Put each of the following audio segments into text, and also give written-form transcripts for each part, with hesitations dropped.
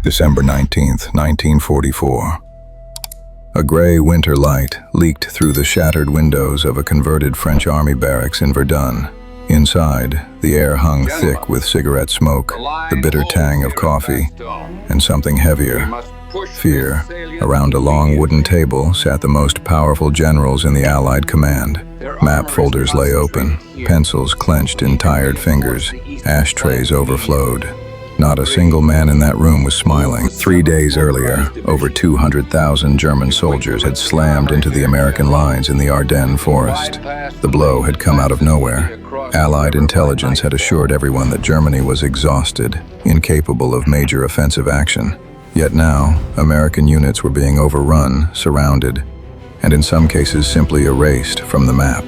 December 19th, 1944. A gray winter light leaked through the shattered windows of a converted French army barracks in Verdun. Inside, the air hung thick with cigarette smoke, the bitter tang of coffee, and something heavier, fear. Around a long wooden table sat the most powerful generals in the Allied command. Map folders lay open, pencils clenched in tired fingers, ashtrays overflowed. Not a single man in that room was smiling. 3 days earlier, over 200,000 German soldiers had slammed into the American lines in the Ardennes forest. The blow had come out of nowhere. Allied intelligence had assured everyone that Germany was exhausted, incapable of major offensive action. Yet now, American units were being overrun, surrounded, and in some cases simply erased from the map.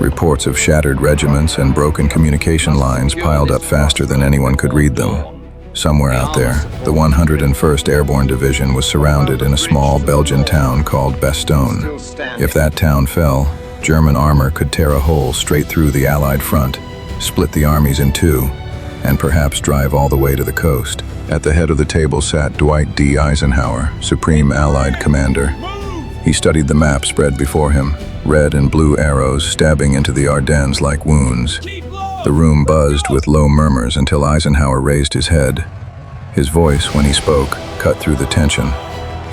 Reports of shattered regiments and broken communication lines piled up faster than anyone could read them. Somewhere out there, the 101st Airborne Division was surrounded in a small Belgian town called Bastogne. If that town fell, German armor could tear a hole straight through the Allied front, split the armies in two, and perhaps drive all the way to the coast. At the head of the table sat Dwight D. Eisenhower, Supreme Allied Commander. He studied the map spread before him, red and blue arrows stabbing into the Ardennes like wounds. The room buzzed with low murmurs until Eisenhower raised his head. His voice, when he spoke, cut through the tension.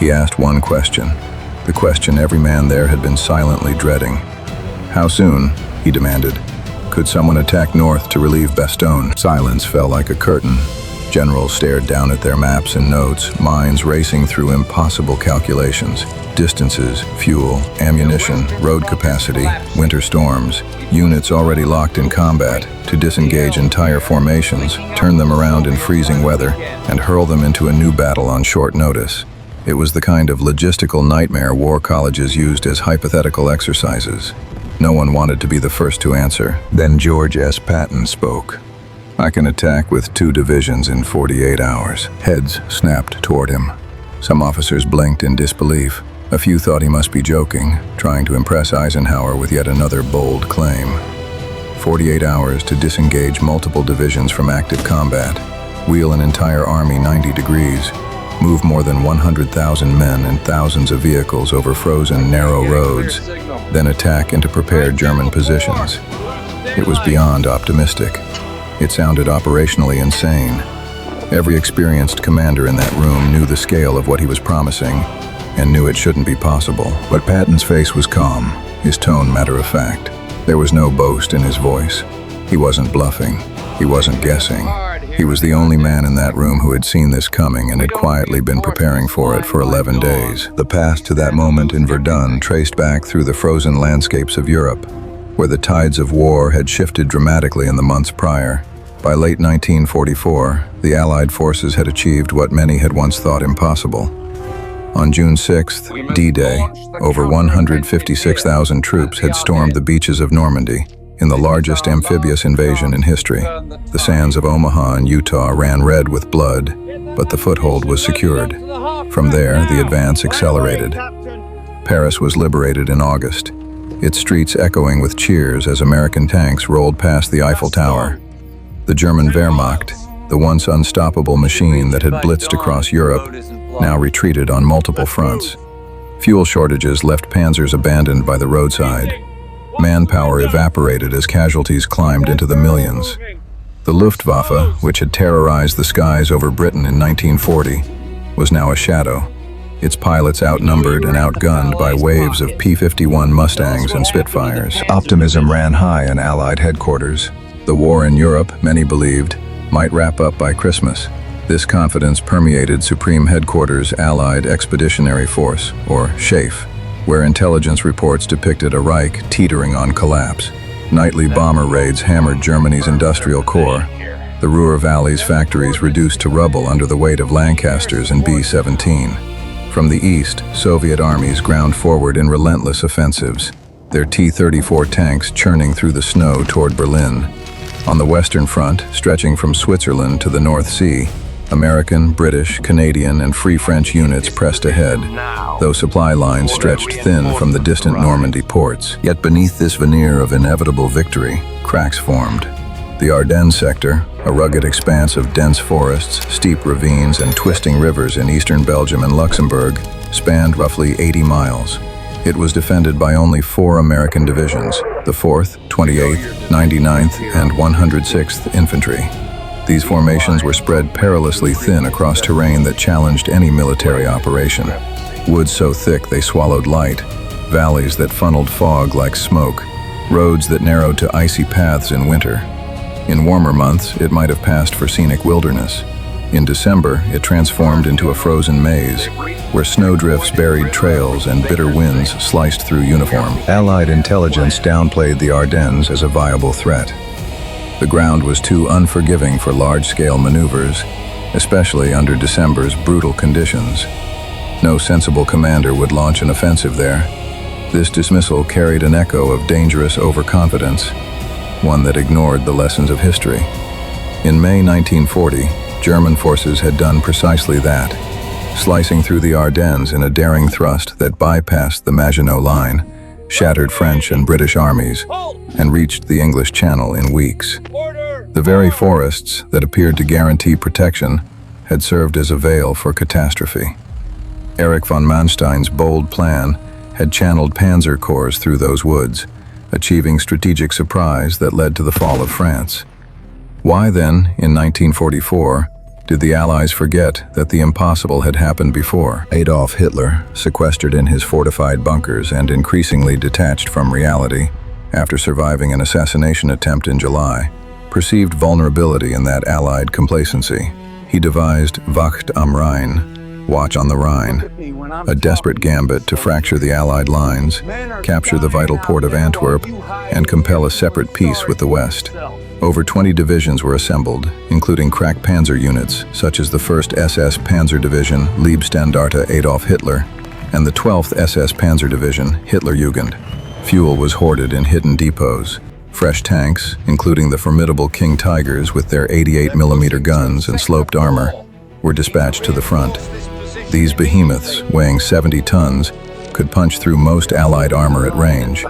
He asked one question, the question every man there had been silently dreading. How soon, he demanded, could someone attack north to relieve Bastogne? Silence fell like a curtain. Generals stared down at their maps and notes, minds racing through impossible calculations. Distances, fuel, ammunition, road capacity, winter storms, units already locked in combat, to disengage entire formations, turn them around in freezing weather, and hurl them into a new battle on short notice. It was the kind of logistical nightmare war colleges used as hypothetical exercises. No one wanted to be the first to answer. Then George S. Patton spoke. I can attack with 2 divisions in 48 hours. Heads snapped toward him. Some officers blinked in disbelief. A few thought he must be joking, trying to impress Eisenhower with yet another bold claim. 48 hours to disengage multiple divisions from active combat, wheel an entire army 90 degrees, move more than 100,000 men and thousands of vehicles over frozen, narrow roads, then attack into prepared German positions. It was beyond optimistic. It sounded operationally insane. Every experienced commander in that room knew the scale of what he was promising and knew it shouldn't be possible. But Patton's face was calm, his tone matter-of-fact. There was no boast in his voice. He wasn't bluffing. He wasn't guessing. He was the only man in that room who had seen this coming and had quietly been preparing for it for 11 days. The path to that moment in Verdun traced back through the frozen landscapes of Europe, where the tides of war had shifted dramatically in the months prior. By late 1944, the Allied forces had achieved what many had once thought impossible. On June 6th, D-Day, over 156,000 troops had stormed the beaches of Normandy in the largest amphibious invasion in history. The sands of Omaha and Utah ran red with blood, but the foothold was secured. From there, the advance accelerated. Paris was liberated in August, its streets echoing with cheers as American tanks rolled past the Eiffel Tower. The German Wehrmacht, the once unstoppable machine that had blitzed across Europe, now retreated on multiple fronts. Fuel shortages left panzers abandoned by the roadside. Manpower evaporated as casualties climbed into the millions. The Luftwaffe, which had terrorized the skies over Britain in 1940, was now a shadow, its pilots outnumbered and outgunned by waves of P-51 Mustangs and Spitfires. Optimism ran high in Allied headquarters. The war in Europe, many believed, might wrap up by Christmas. This confidence permeated Supreme Headquarters Allied Expeditionary Force, or SHAEF, where intelligence reports depicted a Reich teetering on collapse. Nightly bomber raids hammered Germany's industrial core. The Ruhr Valley's factories reduced to rubble under the weight of Lancasters and B-17. From the east, Soviet armies ground forward in relentless offensives, their T-34 tanks churning through the snow toward Berlin. On the Western Front, stretching from Switzerland to the North Sea, American, British, Canadian, and Free French units pressed ahead, though supply lines stretched thin from the distant Normandy ports. Yet beneath this veneer of inevitable victory, cracks formed. The Ardennes sector, a rugged expanse of dense forests, steep ravines, and twisting rivers in eastern Belgium and Luxembourg, spanned roughly 80 miles. It was defended by only 4 American divisions, the 4th, 28th, 99th, and 106th Infantry. These formations were spread perilously thin across terrain that challenged any military operation. Woods so thick they swallowed light, valleys that funneled fog like smoke, roads that narrowed to icy paths in winter. In warmer months, it might have passed for scenic wilderness. In December, it transformed into a frozen maze, where snowdrifts buried trails and bitter winds sliced through uniform. Allied intelligence downplayed the Ardennes as a viable threat. The ground was too unforgiving for large-scale maneuvers, especially under December's brutal conditions. No sensible commander would launch an offensive there. This dismissal carried an echo of dangerous overconfidence, one that ignored the lessons of history. In May 1940, German forces had done precisely that, slicing through the Ardennes in a daring thrust that bypassed the Maginot Line, shattered French and British armies, and reached the English Channel in weeks. The very forests that appeared to guarantee protection had served as a veil for catastrophe. Erich von Manstein's bold plan had channeled panzer corps through those woods, achieving strategic surprise that led to the fall of France. Why then, in 1944, did the Allies forget that the impossible had happened before? Adolf Hitler, sequestered in his fortified bunkers and increasingly detached from reality, after surviving an assassination attempt in July, perceived vulnerability in that Allied complacency. He devised Wacht am Rhein, Watch on the Rhine, a desperate gambit to fracture the Allied lines, capture the vital port of Antwerp, and compel a separate peace with the West. Over 20 divisions were assembled, including crack panzer units, such as the 1st SS Panzer Division, Leibstandarte Adolf Hitler, and the 12th SS Panzer Division, Hitlerjugend. Fuel was hoarded in hidden depots. Fresh tanks, including the formidable King Tigers with their 88mm guns and sloped armor, were dispatched to the front. These behemoths, weighing 70 tons, could punch through most Allied armor at range,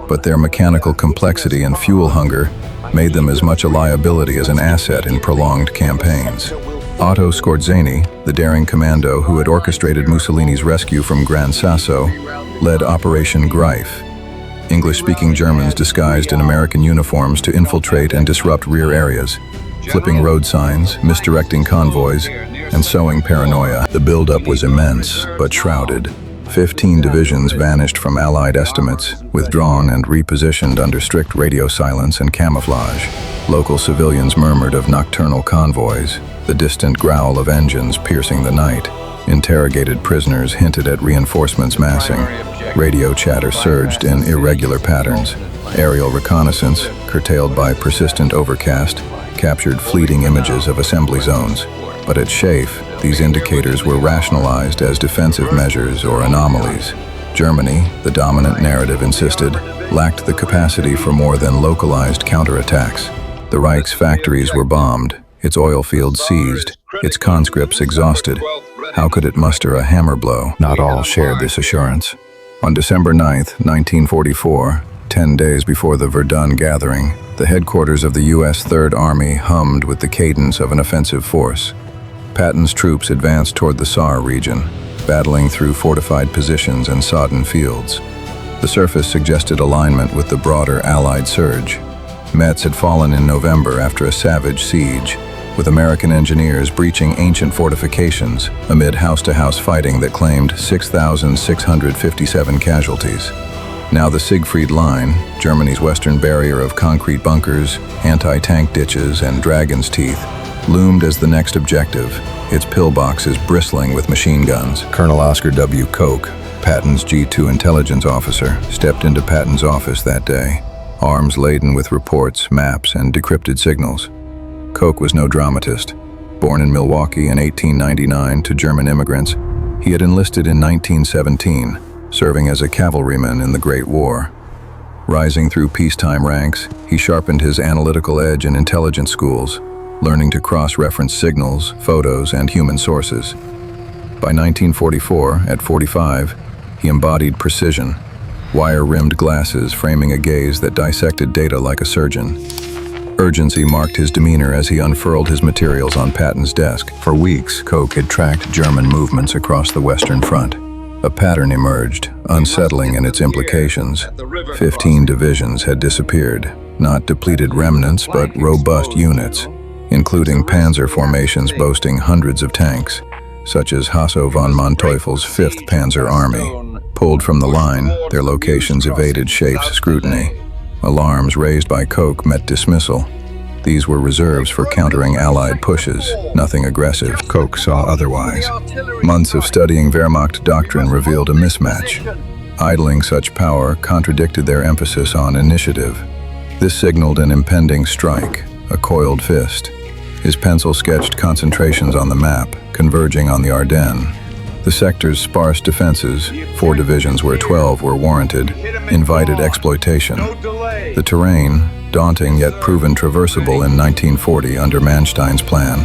but their mechanical complexity and fuel hunger made them as much a liability as an asset in prolonged campaigns. Otto Skorzeny, the daring commando who had orchestrated Mussolini's rescue from Gran Sasso, led Operation Greif. English-speaking Germans disguised in American uniforms to infiltrate and disrupt rear areas, flipping road signs, misdirecting convoys, and sowing paranoia. The buildup was immense, but shrouded. 15 divisions vanished from Allied estimates, withdrawn and repositioned under strict radio silence and camouflage. Local civilians murmured of nocturnal convoys, the distant growl of engines piercing the night. Interrogated prisoners hinted at reinforcements massing. Radio chatter surged in irregular patterns. Aerial reconnaissance, curtailed by persistent overcast, captured fleeting images of assembly zones. But at Schaeff, these indicators were rationalized as defensive measures or anomalies. Germany, the dominant narrative insisted, lacked the capacity for more than localized counterattacks. The Reich's factories were bombed, its oil fields seized, its conscripts exhausted. How could it muster a hammer blow? Not all shared this assurance. On December 9, 1944, 10 days before the Verdun gathering, the headquarters of the U.S. Third Army hummed with the cadence of an offensive force. Patton's troops advanced toward the Saar region, battling through fortified positions and sodden fields. The surface suggested alignment with the broader Allied surge. Metz had fallen in November after a savage siege, with American engineers breaching ancient fortifications amid house-to-house fighting that claimed 6,657 casualties. Now the Siegfried Line, Germany's western barrier of concrete bunkers, anti-tank ditches, and dragon's teeth, loomed as the next objective, its pillboxes bristling with machine guns. Colonel Oscar W. Koch, Patton's G2 intelligence officer, stepped into Patton's office that day, arms laden with reports, maps, and decrypted signals. Koch was no dramatist. Born in Milwaukee in 1899 to German immigrants, he had enlisted in 1917, serving as a cavalryman in the Great War. Rising through peacetime ranks, he sharpened his analytical edge in intelligence schools, learning to cross-reference signals, photos, and human sources. By 1944, at 45, he embodied precision, wire-rimmed glasses framing a gaze that dissected data like a surgeon. Urgency marked his demeanor as he unfurled his materials on Patton's desk. For weeks, Koch had tracked German movements across the Western Front. A pattern emerged, unsettling in its implications. 15 divisions had disappeared, not depleted remnants, but robust units, including panzer formations boasting hundreds of tanks, such as Hasso von Manteuffel's 5th Panzer Army. Pulled from the line, their locations evaded Schaeff's scrutiny. Alarms raised by Koch met dismissal. These were reserves for countering Allied pushes, nothing aggressive. Koch saw otherwise. Months of studying Wehrmacht doctrine revealed a mismatch. Idling such power contradicted their emphasis on initiative. This signaled an impending strike, a coiled fist. His pencil sketched concentrations on the map, converging on the Ardennes. The sector's sparse defenses, 4 divisions where 12 were warranted, invited exploitation. The terrain, daunting yet proven traversable in 1940 under Manstein's plan,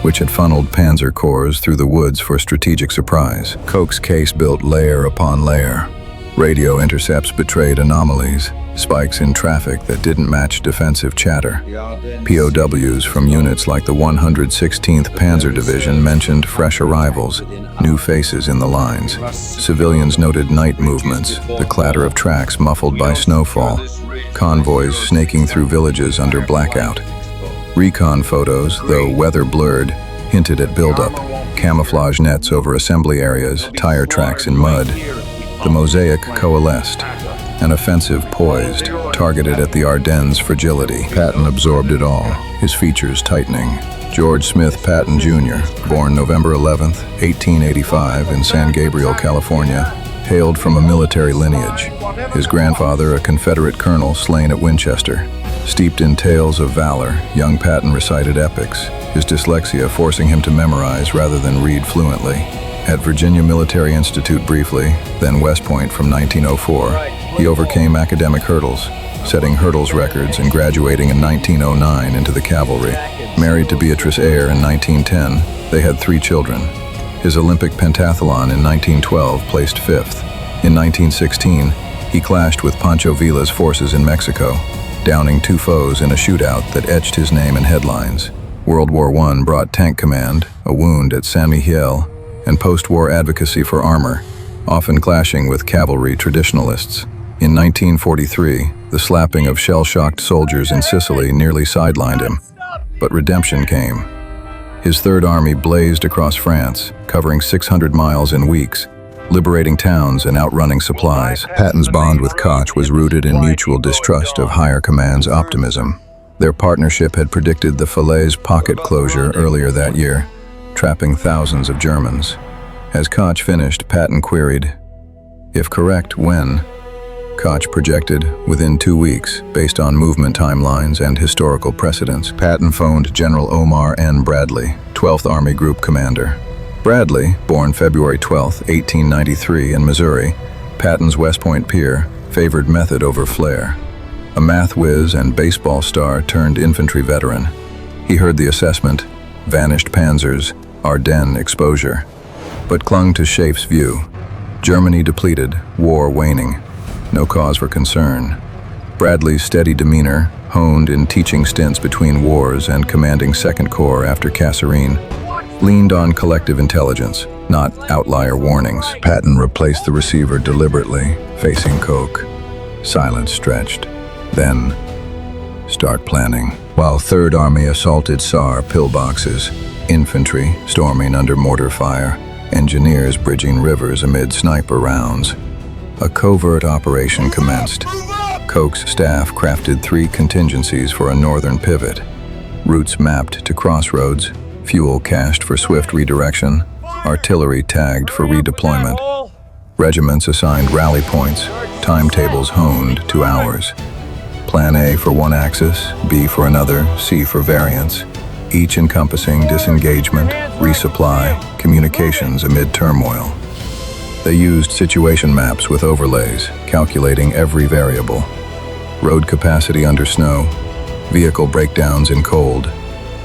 which had funneled panzer corps through the woods for strategic surprise. Koch's case built layer upon layer. Radio intercepts betrayed anomalies, spikes in traffic that didn't match defensive chatter. POWs from units like the 116th Panzer Division mentioned fresh arrivals, new faces in the lines. Civilians noted night movements, the clatter of tracks muffled by snowfall, convoys snaking through villages under blackout. Recon photos, though weather blurred, hinted at buildup, camouflage nets over assembly areas, tire tracks in mud. The mosaic coalesced, an offensive poised, targeted at the Ardennes' fragility. Patton absorbed it all, his features tightening. George Smith Patton Jr., born November 11, 1885 in San Gabriel, California, hailed from a military lineage. His grandfather, a Confederate colonel slain at Winchester. Steeped in tales of valor, young Patton recited epics, his dyslexia forcing him to memorize rather than read fluently. At Virginia Military Institute briefly, then West Point from 1904, he overcame academic hurdles, setting hurdles records and graduating in 1909 into the cavalry. Married to Beatrice Ayer in 1910, they had 3 children. His Olympic pentathlon in 1912 placed 5th. In 1916, he clashed with Pancho Villa's forces in Mexico, downing 2 foes in a shootout that etched his name in headlines. World War I brought tank command, a wound at San Miguel, and post-war advocacy for armor, often clashing with cavalry traditionalists. In 1943, the slapping of shell-shocked soldiers in Sicily nearly sidelined him, but redemption came. His Third Army blazed across France, covering 600 miles in weeks, liberating towns and outrunning supplies. Patton's bond with Koch was rooted in mutual distrust of higher command's optimism. Their partnership had predicted the Falaise pocket closure earlier that year, trapping thousands of Germans. As Koch finished, Patton queried, "If correct, when?" Koch projected, "Within 2 weeks, based on movement timelines and historical precedents." Patton phoned General Omar N. Bradley, 12th Army Group Commander. Bradley, born February 12, 1893 in Missouri, Patton's West Point peer, favored method over flair. A math whiz and baseball star turned infantry veteran. He heard the assessment, vanished panzers, Ardennes exposure, but clung to Schaeff's view. Germany depleted, war waning. No cause for concern. Bradley's steady demeanor, honed in teaching stints between wars and commanding 2nd Corps after Kasserine, leaned on collective intelligence, not outlier warnings. Patton replaced the receiver deliberately, facing Koch. Silence stretched. Then, start planning. While 3rd Army assaulted SAR pillboxes, infantry storming under mortar fire, engineers bridging rivers amid sniper rounds, a covert operation commenced. Koch's staff crafted 3 contingencies for a northern pivot. Routes mapped to crossroads, fuel cached for swift redirection, artillery tagged for redeployment. Regiments assigned rally points, timetables honed to hours. Plan A for one axis, B for another, C for variance, each encompassing disengagement, resupply, communications amid turmoil. They used situation maps with overlays, calculating every variable. Road capacity under snow, vehicle breakdowns in cold,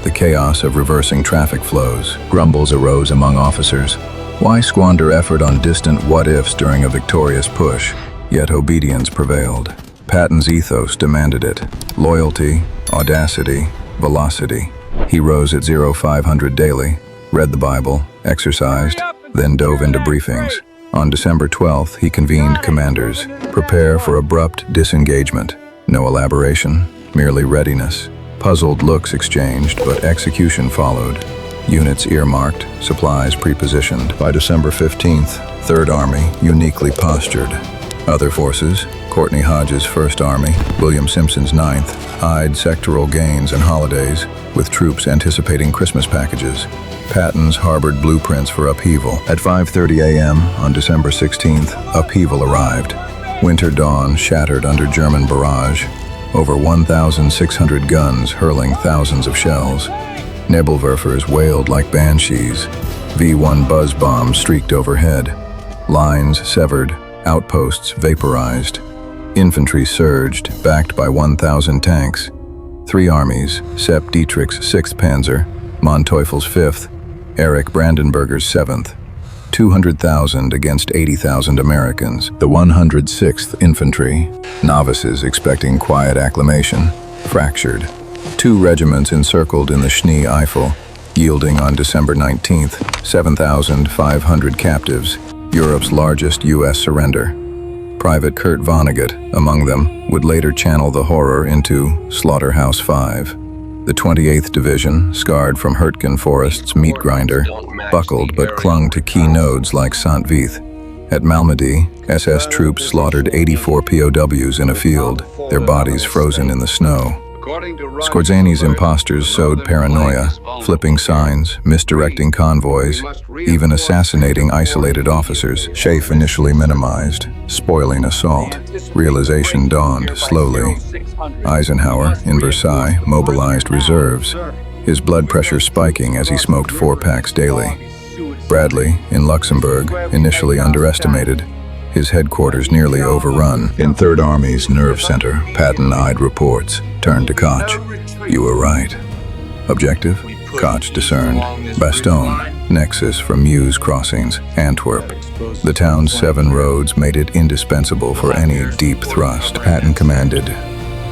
the chaos of reversing traffic flows. Grumbles arose among officers. Why squander effort on distant what-ifs during a victorious push? Yet obedience prevailed. Patton's ethos demanded it. Loyalty, audacity, velocity. He rose at 0500 daily, read the Bible, exercised, then dove into briefings. On December 12th, he convened commanders. Prepare for abrupt disengagement. No elaboration, merely readiness. Puzzled looks exchanged, but execution followed. Units earmarked, supplies prepositioned. By December 15th, 3rd Army uniquely postured. Other forces, Courtney Hodges' 1st Army, William Simpson's 9th, eyed sectoral gains and holidays, with troops anticipating Christmas packages. Patton's harbored blueprints for upheaval. At 5:30 a.m. on December 16th, upheaval arrived. Winter dawn shattered under German barrage. Over 1,600 guns hurling thousands of shells. Nebelwerfers wailed like banshees. V-1 buzz bombs streaked overhead. Lines severed, outposts vaporized. Infantry surged, backed by 1,000 tanks. 3 armies, Sepp Dietrich's 6th Panzer, Manteuffel's 5th, Erich Brandenberger's 7th. 200,000 against 80,000 Americans. The 106th Infantry, novices expecting quiet acclamation, fractured. 2 regiments encircled in the Schnee Eifel, yielding on December 19th, 7,500 captives, Europe's largest U.S. surrender. Private Kurt Vonnegut, among them, would later channel the horror into Slaughterhouse 5. The 28th Division, scarred from Hurtgen Forest's meat grinder, buckled but clung to key nodes like Saint-Vith. At Malmedy, SS troops slaughtered 84 POWs in a field, their bodies frozen in the snow. Skorzany's imposters sowed paranoia, flipping signs, misdirecting convoys, even assassinating isolated officers. Schaeff initially minimized, spoiling assault. Realization dawned slowly. Eisenhower, in Versailles, mobilized reserves, his blood pressure spiking as he smoked 4 packs daily. Bradley, in Luxembourg, initially underestimated, his headquarters nearly overrun. In 3rd Army's nerve center, Patton eyed reports, turned to Koch. You were right. Objective? Koch discerned. Bastogne, nexus from Meuse crossings, Antwerp. The town's 7 roads made it indispensable for any deep thrust. Patton commanded,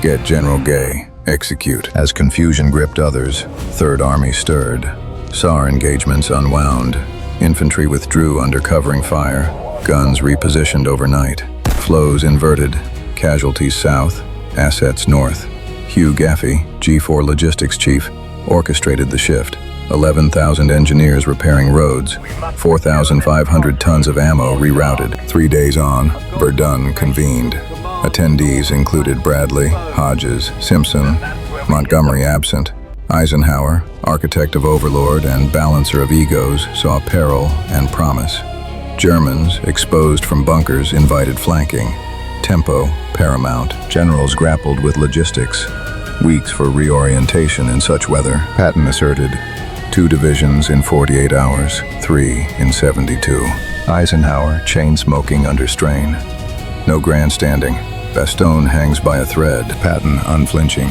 get General Gay, execute. As confusion gripped others, 3rd Army stirred. SAR engagements unwound. Infantry withdrew under covering fire. Guns repositioned overnight. Flows inverted. Casualties south, assets north. Hugh Gaffey, G4 logistics chief, orchestrated the shift. 11,000 engineers repairing roads. 4,500 tons of ammo rerouted. 3 days on, Verdun convened. Attendees included Bradley, Hodges, Simpson, Montgomery absent. Eisenhower, architect of overlord and balancer of egos, saw peril and promise. Germans, exposed from bunkers, invited flanking. Tempo, paramount. Generals grappled with logistics. Weeks for reorientation in such weather. Patton asserted, 2 divisions in 48 hours, 3 in 72. Eisenhower, chain-smoking under strain. No grandstanding. Bastogne hangs by a thread. Patton unflinching.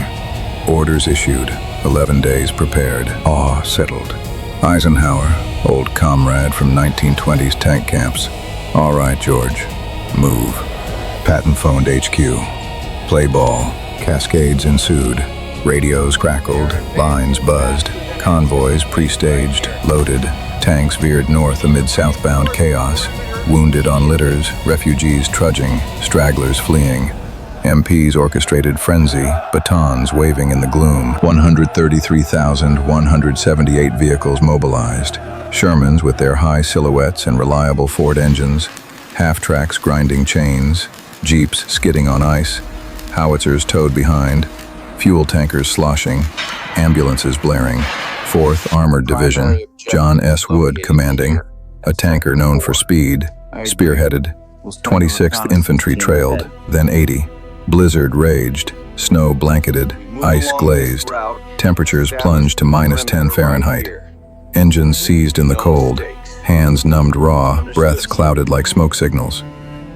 Orders issued. 11 days prepared. Awe settled. Eisenhower, old comrade from 1920s tank camps. All right, George. Move. Patton phoned HQ. Play ball. Cascades ensued. Radios crackled. Lines buzzed. Convoys pre-staged, loaded. Tanks veered north amid southbound chaos. Wounded on litters, refugees trudging, stragglers fleeing. MPs orchestrated frenzy, batons waving in the gloom. 133,178 vehicles mobilized. Shermans with their high silhouettes and reliable Ford engines. Half-tracks grinding chains. Jeeps skidding on ice. Howitzers towed behind. Fuel tankers sloshing. Ambulances blaring. 4th Armored Division. John S. Wood commanding. A tanker known for speed. Spearheaded. 26th Infantry trailed, then 80. Blizzard raged, snow blanketed, ice glazed. Temperatures plunged to -10 Fahrenheit. Engines seized in the cold, hands numbed raw, breaths clouded like smoke signals.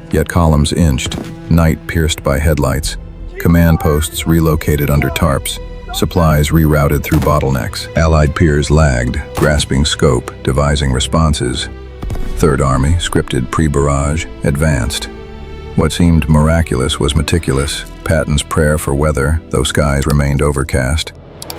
Yet columns inched, night pierced by headlights. Command posts relocated under tarps. Supplies rerouted through bottlenecks. Allied peers lagged, grasping scope, devising responses. 3rd Army, scripted pre-barrage, advanced. What seemed miraculous was meticulous. Patton's prayer for weather, though skies remained overcast,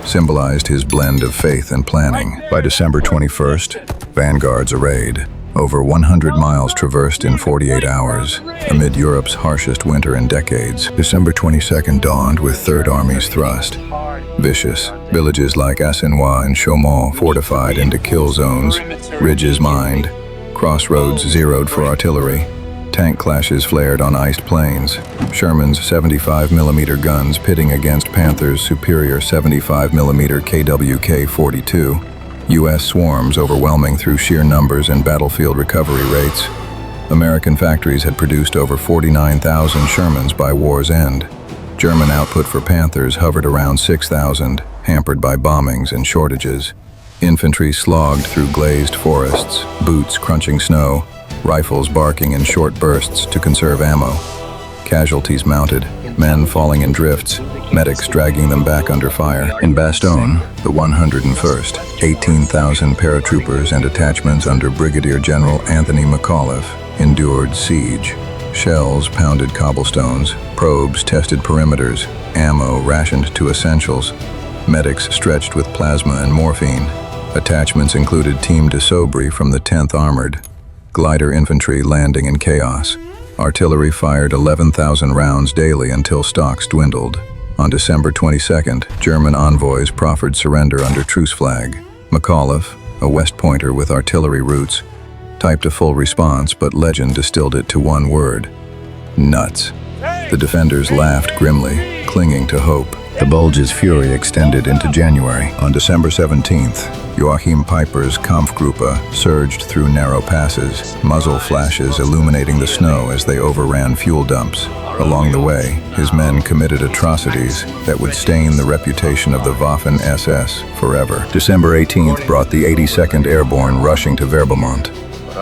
symbolized his blend of faith and planning. By December 21st, vanguards arrayed. Over 100 miles traversed in 48 hours, amid Europe's harshest winter in decades. December 22nd dawned with Third Army's thrust. Vicious, villages like Assenois and Chaumont fortified into kill zones, ridges mined, crossroads zeroed for artillery. Tank clashes flared on iced plains, Sherman's 75mm guns pitting against Panther's superior 75mm KWK-42. U.S. swarms overwhelming through sheer numbers and battlefield recovery rates. American factories had produced over 49,000 Shermans by war's end. German output for Panthers hovered around 6,000, hampered by bombings and shortages. Infantry slogged through glazed forests, boots crunching snow, rifles barking in short bursts to conserve ammo. Casualties mounted, men falling in drifts, medics dragging them back under fire. In Bastogne, the 101st, 18,000 paratroopers and attachments under Brigadier General Anthony McAuliffe endured siege. Shells pounded cobblestones, probes tested perimeters, ammo rationed to essentials, medics stretched with plasma and morphine. Attachments included Team de Sobry from the 10th Armored, glider infantry landing in chaos. Artillery fired 11,000 rounds daily until stocks dwindled. On December 22nd, German envoys proffered surrender under truce flag. McAuliffe, a West Pointer with artillery roots, typed a full response, but legend distilled it to one word: nuts. The defenders laughed grimly, clinging to hope. The Bulge's fury extended into January. On December 17th, Joachim Peiper's Kampfgruppe surged through narrow passes, muzzle flashes illuminating the snow as they overran fuel dumps. Along the way, his men committed atrocities that would stain the reputation of the Waffen-SS forever. December 18th brought the 82nd Airborne rushing to Verbemont.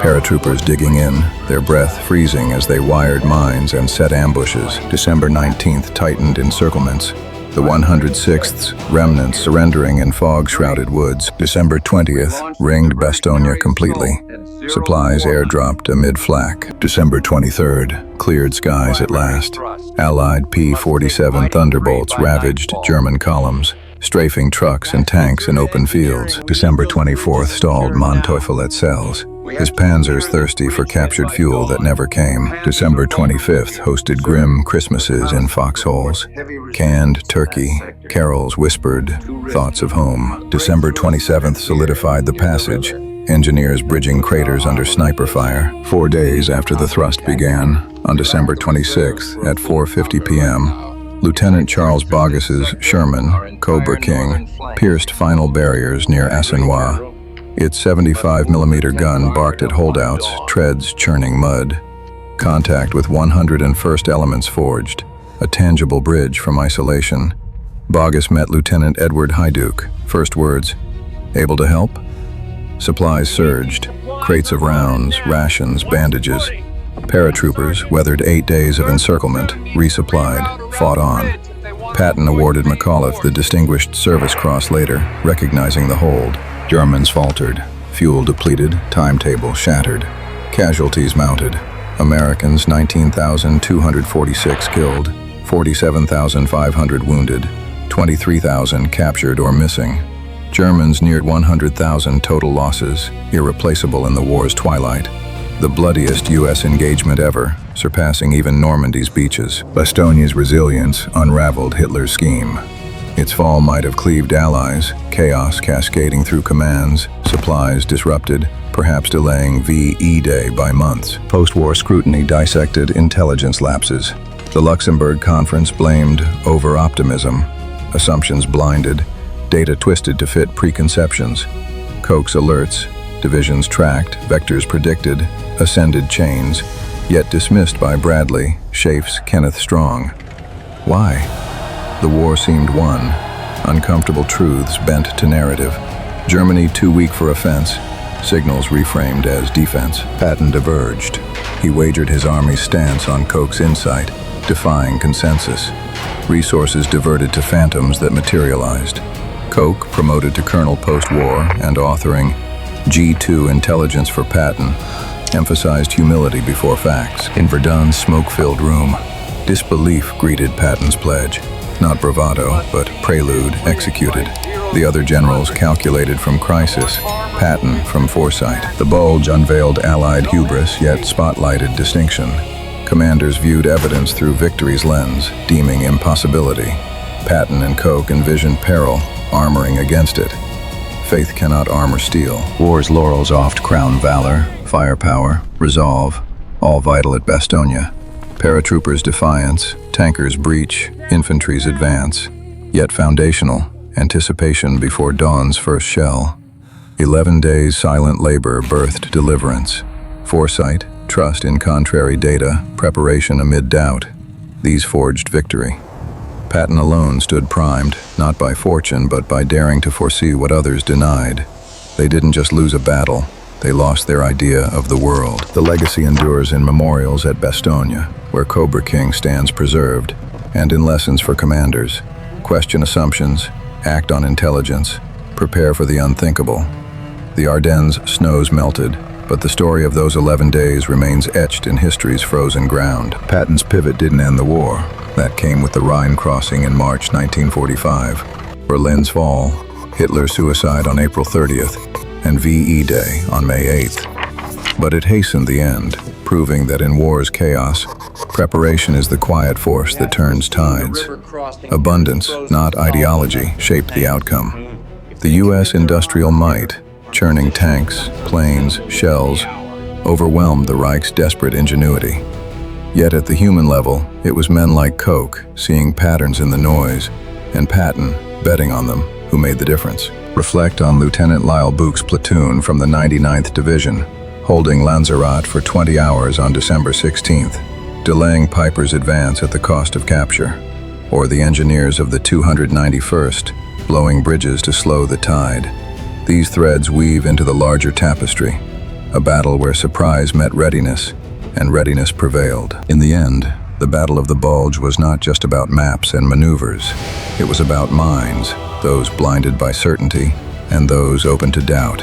Paratroopers digging in, their breath freezing as they wired mines and set ambushes. December 19th tightened encirclements, the 106th's remnants surrendering in fog-shrouded woods. December 20th ringed Bastogne completely. Supplies airdropped amid flak. December 23rd cleared skies at last. Allied P-47 Thunderbolts ravaged German columns, strafing trucks and tanks in open fields. December 24th stalled Manteuffel at Sells, his panzers thirsty for captured fuel that never came. December 25th hosted grim Christmases in foxholes. Canned turkey, carols whispered, thoughts of home. December 27th solidified the passage, engineers bridging craters under sniper fire. 4 days after the thrust began, on December 26th at 4:50 p.m., Lieutenant Charles Bogus's Sherman, Cobra King, pierced final barriers near Assenois. Its 75mm gun barked at holdouts, treads churning mud. Contact with 101st Elements forged, a tangible bridge from isolation. Bogus met Lieutenant Edward Hyduke. First words, "Able to help?" Supplies surged, crates of rounds, rations, bandages. Paratroopers weathered 8 days of encirclement, resupplied, fought on. Patton awarded McAuliffe the Distinguished Service Cross later, recognizing the hold. Germans faltered, fuel depleted, timetable shattered. Casualties mounted. Americans 19,246 killed, 47,500 wounded, 23,000 captured or missing. Germans neared 100,000 total losses, irreplaceable in the war's twilight. The bloodiest U.S. engagement ever, surpassing even Normandy's beaches. Bastogne's resilience unraveled Hitler's scheme. Its fall might have cleaved allies, chaos cascading through commands, supplies disrupted, perhaps delaying VE Day by months. Post-war scrutiny dissected intelligence lapses. The Luxembourg Conference blamed over-optimism, assumptions blinded, data twisted to fit preconceptions. Koch's alerts, divisions tracked, vectors predicted, ascended chains, yet dismissed by Bradley, Schaeff's Kenneth Strong. Why? The war seemed won. Uncomfortable truths bent to narrative. Germany too weak for offense. Signals reframed as defense. Patton diverged. He wagered his army's stance on Koch's insight, defying consensus. Resources diverted to phantoms that materialized. Koch promoted to colonel post-war and authoring G2 Intelligence for Patton, emphasized humility before facts. In Verdun's smoke-filled room, disbelief greeted Patton's pledge. Not bravado, but prelude executed. The other generals calculated from crisis, Patton from foresight. The Bulge unveiled Allied hubris, yet spotlighted distinction. Commanders viewed evidence through victory's lens, deeming impossibility. Patton and Koch envisioned peril, armoring against it. Faith cannot armor steel. War's laurels oft crown valor, firepower, resolve, all vital at Bastogne. Paratroopers' defiance, tankers' breach, infantry's advance. Yet foundational, anticipation before dawn's first shell. 11 days' silent labor birthed deliverance. Foresight, trust in contrary data, preparation amid doubt. These forged victory. Patton alone stood primed, not by fortune, but by daring to foresee what others denied. They didn't just lose a battle, they lost their idea of the world. The legacy endures in memorials at Bastogne, where Cobra King stands preserved, and in lessons for commanders. Question assumptions, act on intelligence, prepare for the unthinkable. The Ardennes snows melted, but the story of those 11 days remains etched in history's frozen ground. Patton's pivot didn't end the war. That came with the Rhine crossing in March 1945, Berlin's fall, Hitler's suicide on April 30th, and VE Day on May 8th. But it hastened the end, proving that in war's chaos, preparation is the quiet force that turns tides. Abundance, not ideology, shaped the outcome. The U.S. industrial might, churning tanks, planes, shells, overwhelmed the Reich's desperate ingenuity. Yet at the human level, it was men like Koch, seeing patterns in the noise, and Patton, betting on them, who made the difference. Reflect on Lieutenant Lyle Buch's platoon from the 99th Division, holding Lanzarote for 20 hours on December 16th, delaying Piper's advance at the cost of capture. Or the engineers of the 291st, blowing bridges to slow the tide. These threads weave into the larger tapestry, a battle where surprise met readiness, and readiness prevailed. In the end, the Battle of the Bulge was not just about maps and maneuvers. It was about minds, those blinded by certainty, and those open to doubt.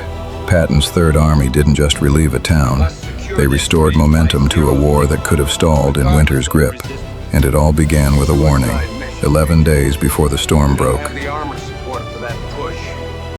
Patton's Third Army didn't just relieve a town. They restored momentum to a war that could have stalled in winter's grip. And it all began with a warning, 11 days before the storm broke.